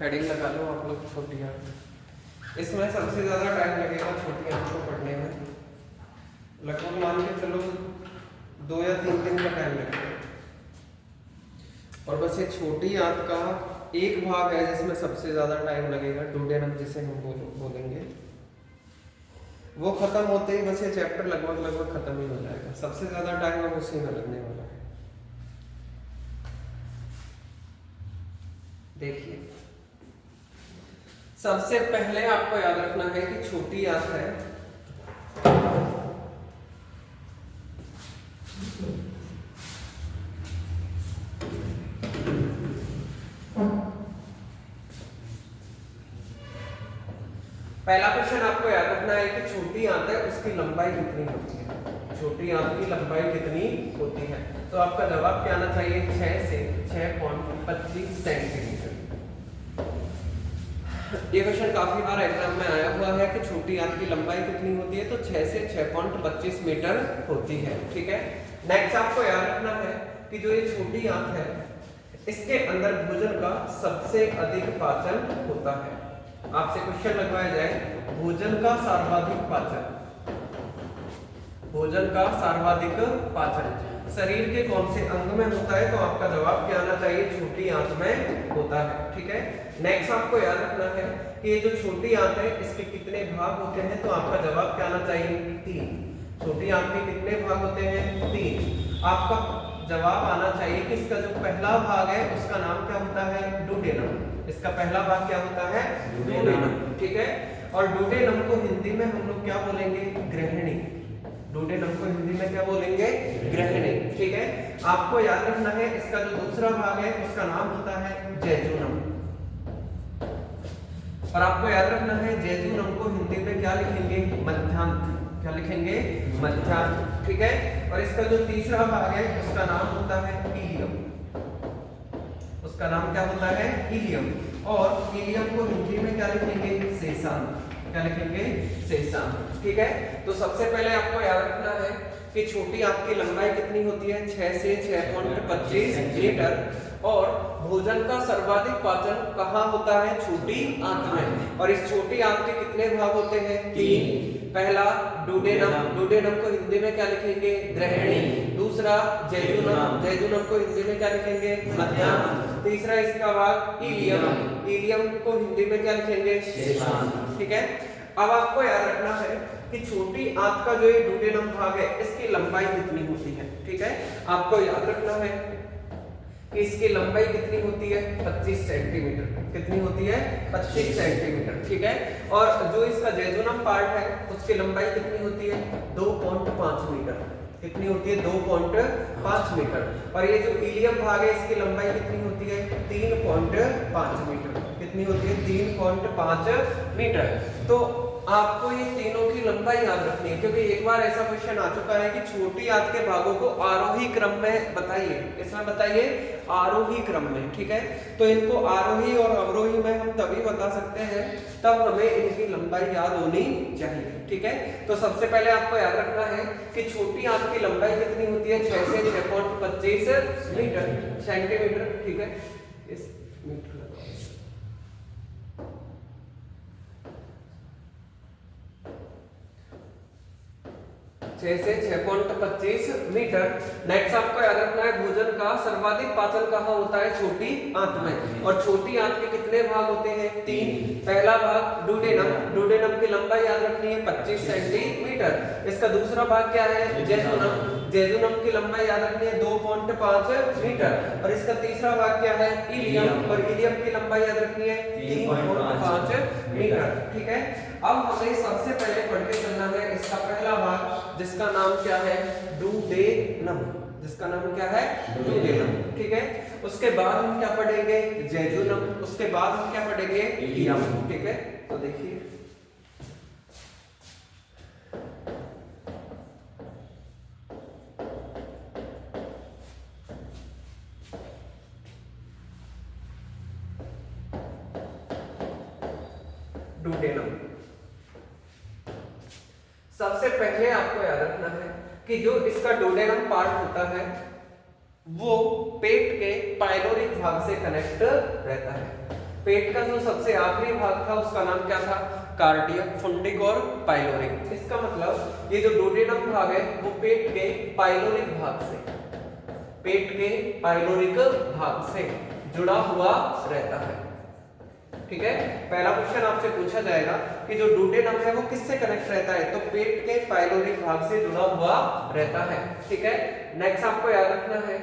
Heading लगा लो आप लोग, छोटी आंत। इसमें सबसे ज़्यादा टाइम लगेगा छोटी आंत को पढ़ने में, लगभग मान के चलो 2 या 3 दिन का टाइम लगेगा। और बस ये छोटी आंत का एक भाग है जिसमें सबसे ज़्यादा टाइम लगेगा, डुडेनम जिसे हम बोलेंगे। वो खत्म होते ही बस ये चैप्टर लगभग खत्म ही हो जाएगा। सबसे ज़्यादा टाइम अब उसी में लगने वाला है। देखिए, सबसे पहले आपको याद रखना है कि छोटी आंत है, पहला क्वेश्चन आपको याद रखना है कि छोटी आंत है उसकी लंबाई कितनी होती है। छोटी आंत की लंबाई कितनी होती है, तो आपका जवाब क्या आना चाहिए, 6 से 6.25 सेंटीमीटर। ये क्वेश्चन काफी बार एग्जाम में आया हुआ है कि छोटी आंत की लंबाई कितनी होती है, तो 6 से 6.25 मीटर होती है। ठीक है, नेक्स्ट आपको याद रखना है कि जो ये छोटी आंत है इसके अंदर भोजन का सबसे अधिक पाचन होता है। आपसे क्वेश्चन लगवाया जाए, भोजन का सर्वाधिक पाचन, भोजन का सर्वाधिक पाचन शरीर के कौन से अंग में होता है, तो आपका जवाब क्या आना चाहिए, छोटी आंत में होता है। ठीक है, नेक्स्ट आपको याद रखना है कि ये जो छोटी आंत है इसके कितने भाग होते हैं, तो आपका जवाब क्या आना चाहिए, 3। छोटी आंत के कितने भाग होते हैं, 3। आपका जवाब आना चाहिए कि इसका जो पहला भाग है उसका नाम क्या होता है, डुडेनम। इसका पहला भाग क्या होता है, डुडेनम। ठीक है, और डुडेनम को हिंदी में हम लोग क्या बोलेंगे, ग्रहणी। डुडेनम को हिंदी में क्या बोलेंगे, ग्रहणी। ठीक है, आपको याद रखना है इसका जो दूसरा भाग है उसका नाम होता है जेजुनम। और आपको याद रखना है जेजुनम को हिंदी में क्या लिखेंगे, मध्यांत। क्या लिखेंगे, मध्यांत। ठीक है, और इसका जो तीसरा भाग है उसका नाम होता है इलियम। उसका नाम क्या होता है, इलियम। और इलियम को हिंदी में क्या लिखेंगे, सेशांत। क्या लिखेंगे, सेशांत। ठीक है, तो सबसे पहले आपको याद रखना है कि छोटी आंत की लंबाई कितनी होती है, 6 से 6.25 मीटर। और भोजन का सर्वाधिक पाचन कहाँ होता है, छोटी आंत में। और इस छोटी आंत के कितने भाग होते हैं, 3। पहला डुडेनम, डुडेनम को हिंदी में क्या लिखेंगे, ग्रहणी। दूसरा जेजुनम, जेजुनम को हिंदी में क्या लिखेंगे, मध्यांत। तीसरा इसका भाग इलियम, इलियम को हिंदी में क्या लिखेंगे, सेशांत। ठीक है, अब आपको याद रखना है कि छोटी आंत का जो ये डुडेनम भाग है इसकी लंबाई कितनी होती है। ठीक है, आपको याद रखना है कि इसकी लंबाई कितनी होती है, 25 सेंटीमीटर। कितनी होती है, 25 सेंटीमीटर। ठीक है, और जो इसका जेजुनम पार्ट है उसकी लंबाई कितनी होती है, 2.5 मीटर। कितनी होती है, 2.5 मीटर। और ये जो इलियम भाग है इसकी लंबाई कितनी होती है, 3.5 मीटर। कितनी होती है, 3.5 मीटर। तो आपको ये तीनों की लंबाई याद रखनी है, क्योंकि एक बार ऐसा क्वेश्चन आ चुका है कि छोटी आंत के भागों को आरोही क्रम में बताइए। इसमें बताइए, आरोही क्रम में। ठीक है, तो इनको आरोही और अवरोही में हम तभी बता सकते हैं तब हमें इनकी लंबाई याद होनी चाहिए। ठीक है, तो सबसे पहले आपको याद रखना है कि छोटी आंत की लंबाई कितनी होती है, 6 से 6.25 मीटर सेंटीमीटर। ठीक है, इस मीटर 6 से 6.25 मीटर। नेक्स्ट आपको याद रखना है भोजन का सर्वाधिक पाचन कहाँ होता है, छोटी आंत में। और छोटी आंत के कितने भाग होते हैं, 3। पहला भाग डुडेनम, डुडेनम की लंबाई याद रखनी है 25 सेंटीमीटर। इसका दूसरा भाग क्या है, जेजुनम, जेजुनम की लंबाई याद रखनी है 2.5 मीटर। और इसका तीसरा भाग क्या है, इलियम, और इलियम की लंबाई याद रखनी है 3.5 मीटर। ठीक है, अब हमें सबसे पहले पढ़ के चलना है इसका पहला भाग जिसका नाम क्या है, डुडेनम। जिसका नाम क्या है, डुडेनम। ठीक है, उसके बाद हम क्या पढ़ेंगे, जेजुनम। उसके बाद हम क्या पढ़ेंगे, इलियम। ठीक है, तो देखिए डुडेनम। सबसे पहले आपको याद रखना है कि जो इसका डुडेनम पार्ट होता है वो पेट के पाइलोरिक भाग से कनेक्ट रहता है। पेट का जो सबसे आखिरी भाग था उसका नाम क्या था? कार्डियक, फुंडिक और पाइलोरिक। इसका मतलब ये जो डोडेनम भाग है वो पेट के पाइलोरिक भाग से, पेट के पाइलोरिक भाग से जुड़ा हुआ रहता है। ठीक है, पहला क्वेश्चन आपसे पूछा जाएगा कि जो डोडेनम है वो किससे कनेक्ट रहता है, तो पेट के पाइलोरिक भाग से जुड़ा हुआ रहता है। ठीक है, नेक्स्ट आपको याद रखना है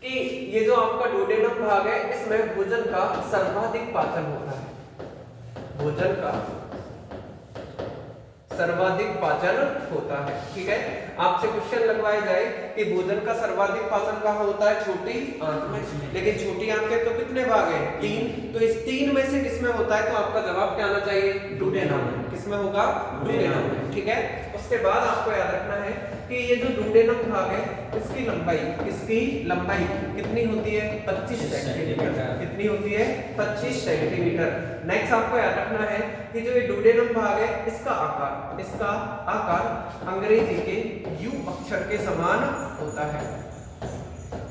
कि ये जो आपका डोडेनम भाग है इसमें भोजन का सर्वाधिक पाचन होता है, भोजन का सर्वाधिक पाचन होता है। ठीक है, आपसे क्वेश्चन लगवाया जाए कि भोजन का सर्वाधिक पाचन कहाँ होता है? छोटी आंत में। लेकिन छोटी आंत के तो कितने भाग हैं? 3। तो इस 3 में से किसमें होता है? तो आपका जवाब क्या आना चाहिए? डोडेनम। किसमें होगा? डोडेनम में। ठीक है, उसके बाद आपको याद रखना है कि ये जो डोडेनम भाग है इसकी लंबाई कितनी होती है? 25 सेंटीमीटर। कितनी होती है? 25 सेंटीमीटर। नेक्स्ट आपको याद रखना है कि जो ये डोडेनम भाग है इसका आकार अंग्रेजी के यू अक्षर के समान होता है।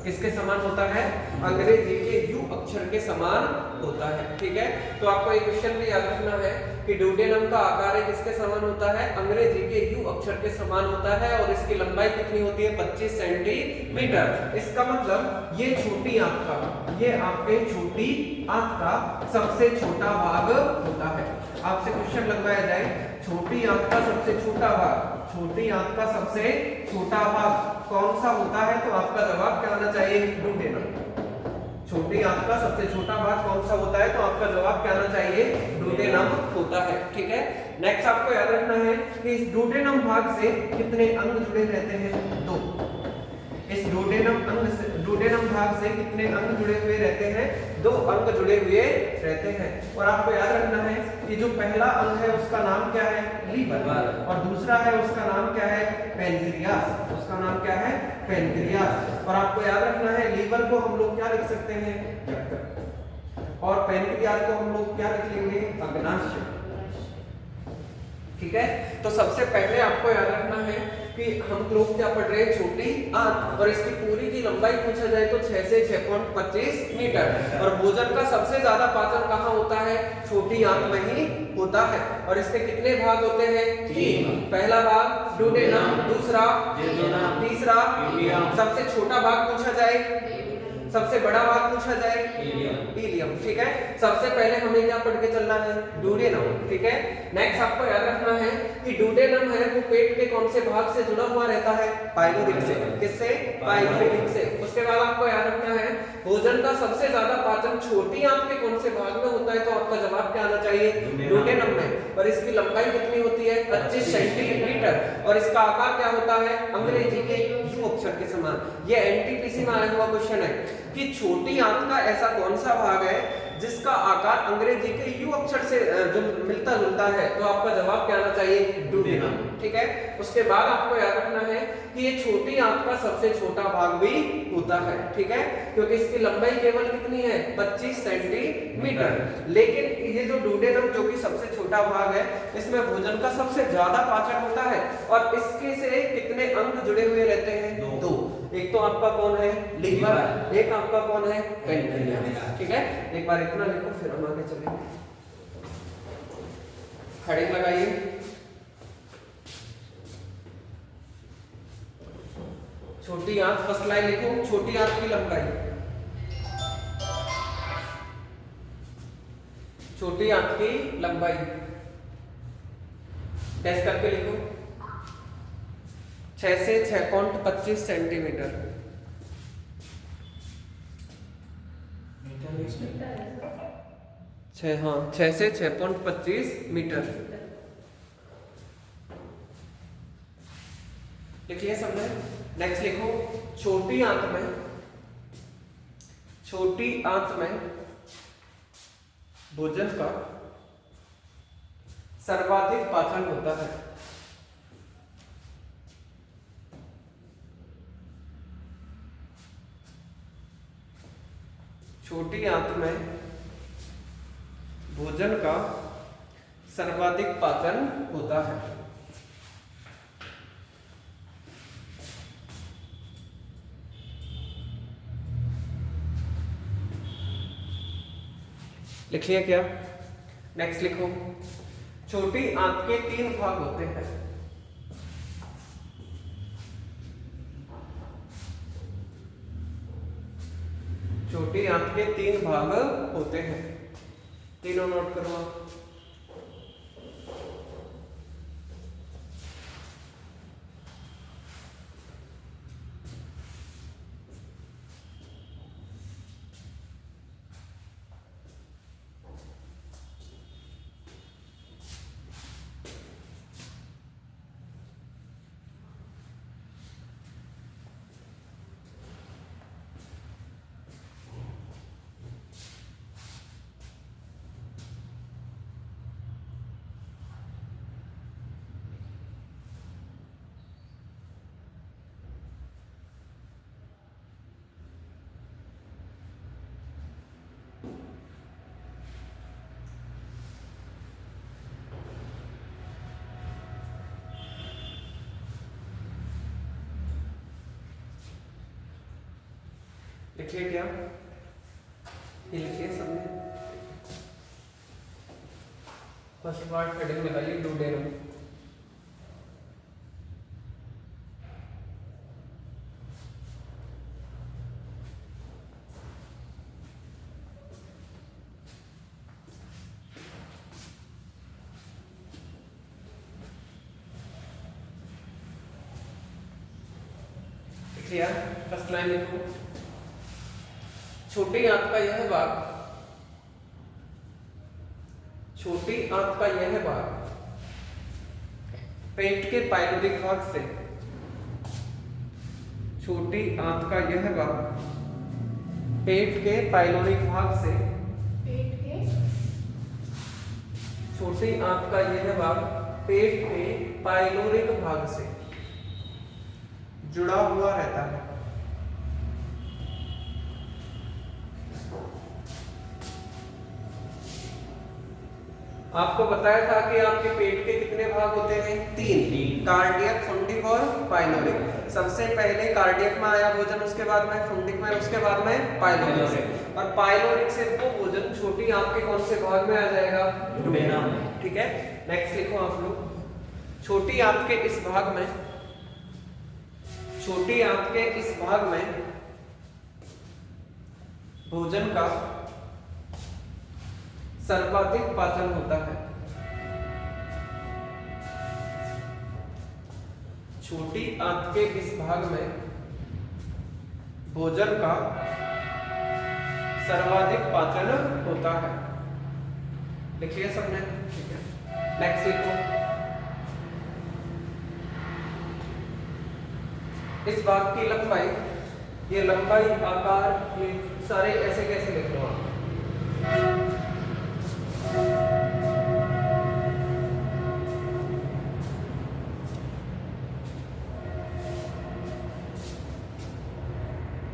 किसके समान होता है? अंग्रेजी के यू अक्षर के समान होता है। ठीक है, तो आपको एक क्वेश्चन भी याद रखना है कि डोडेनम का आकार है किसके समान होता है? अंग्रेजी के यू अक्षर के समान होता है और इसकी लंबाई कितनी होती है? 25 सेंटीमीटर। इसका मतलब ये छोटी आंत का, ये आपके छोटी आंत का सबसे छोटा भाग होता है। आपसे क्वेश्चन लगवाया जाए छोटी आंत का सबसे छोटा भाग, छोटी आंत का सबसे छोटा भाग कौन सा होता है? तो आपका जवाब क्या आना चाहिए? डोडेनम। छोटी आंत का सबसे छोटा भाग कौन सा होता है? तो आपका जवाब क्या आना चाहिए? डोडेनम होता है। ठीक है, नेक्स्ट आपको याद रखना है कि इस डोडेनम भाग से कितने अंग जुड़े रहते हैं? 2। इस डोडेनम भाग से कितने अंग जुड़े हुए रहते हैं? 2 अंग जुड़े हुए रहते हैं। और आपको याद रखना है कि जो पहला अंग है उसका नाम क्या है? लीवर। और दूसरा है उसका नाम क्या है? पैनक्रियास। उसका नाम क्या है? पैनक्रियास। और आपको याद रखना है लीवर को हम लोग क्या लिख सकते हैं? यकृत। और पैनक्रियास को हम लोग क्या लिख लेंगे? अग्नाशय। ठीक है, तो सबसे पहले आपको याद रखना है कि हम लोग क्या पढ़ रहे हैं? छोटी आंत, और इसकी पूरी की लंबाई पूछा जाए तो 6 से 6.25 मीटर। और भोजन का सबसे ज्यादा पाचन कहाँ होता है? छोटी आंत में ही होता है। और इसके कितने भाग होते हैं? 3। पहला भाग डोडेनम, दूसरा जेजुनम, तीसरा इलियम। सबसे छोटा भाग पूछा जाए, सबसे बड़ा भाग पूछा जाए इलियम। ठीक है, सबसे पहले हमें क्या पढ़ के चलना है? डोडेनम। ठीक है, नेक्स्ट आपको याद रखना है कि डोडेनम है वो पेट के कौन से भाग से जुड़ा हुआ रहता है? पाइलोरिक से। किससे? पाइलोरिक से। उसके बाद आपको याद रखना है भोजन का सबसे ज्यादा पाचन छोटी आंत के कौन से भाग में होता है? तो आपका जवाब क्या आना चाहिए? डोडेनम में। और इसकी लंबाई कितनी होती है? 25 सेंटीमीटर। और इसका आकार क्या होता है? अंग्रेजी के यू अक्षर के समान। ये एनटीपीसी में आया हुआ क्वेश्चन है कि छोटी आंत का ऐसा कौन सा भाग है जिसका आकार अंग्रेजी के यू अक्षर से जो मिलता जुलता है? तो आपका जवाब क्या आना चाहिए? डोडेनम। ठीक है, उसके बाद आपको याद रखना है कि ये छोटी आंत का सबसे छोटा भाग भी होता है। ठीक है, क्योंकि इसकी लंबाई केवल कितनी है? 25 सेंटीमीटर। लेकिन ये जो डोडेनम जो कि सबसे छोटा भाग है इसमें भोजन का सबसे ज्यादा पाचन होता है। और इसके से कितने अंग जुड़े हुए रहते हैं? 2। एक तो आपका कौन है? लीवर। एक आपका कौन है? पैनक्रियास। ठीक है, एक बार इतना लिखो फिर हम आगे चलेंगे। हेडिंग लगाइए। छोटी आंत, फर्स्ट लाइन लिखो, छोटी आंत की लंबाई, छोटी आंत की लंबाई टेस्ट करके लिखो 6 से 6.25 सेंटीमीटर। हाँ, 6 से 6.25 मीटर लिख लिया सबने। नेक्स्ट लिखो छोटी आंत में भोजन का सर्वाधिक पाचन होता है। छोटी आंत में भोजन का सर्वाधिक पाचन होता है। लिख लिया क्या? नेक्स्ट लिखो, छोटी आंत के 3 भाग होते हैं। छोटी आंत के 3 भाग होते हैं, तीनों नोट करो आप। लिखिए क्या? ये लिखिए सबने। फर्स्ट पार्ट हेडिंग लगाइए ब्लू डे में। लिखिए फर्स्ट लाइन लिखो, छोटी आंत का यह भाग, छोटी आंत का यह भाग पेट के पाइलोरिक भाग से, छोटी आंत का यह भाग पेट के पाइलोरिक भाग से, पेट के, छोटी आंत का यह भाग पेट के पाइलोरिक भाग से जुड़ा हुआ रहता है। आपको बताया था कि आपके पेट के कितने भाग होते हैं? 3, कार्डियक, फुंडिक और पाइलोरिक। सबसे पहले कार्डियक में आया भोजन, उसके बाद में फुंडिक में, उसके बाद में पाइलोरिक से, और पाइलोरिक से वो भोजन छोटी आंत के कौन से भाग में आ जाएगा? डुडेना में। ठीक है, नेक्स्ट लिखो आप लोग, छोटी आंत के इस भाग में, छोटी आंत के इस भाग में भोजन का सर्वाधिक पाचन होता है। छोटी आंत के इस भाग में भोजन का सर्वाधिक पाचन होता है। लिखिए सबने। ठीक है, नेक्स्ट लिखो, इस भाग की लंबाई, ये लंबाई, आकार, ये सारे ऐसे कैसे लिख लो आप?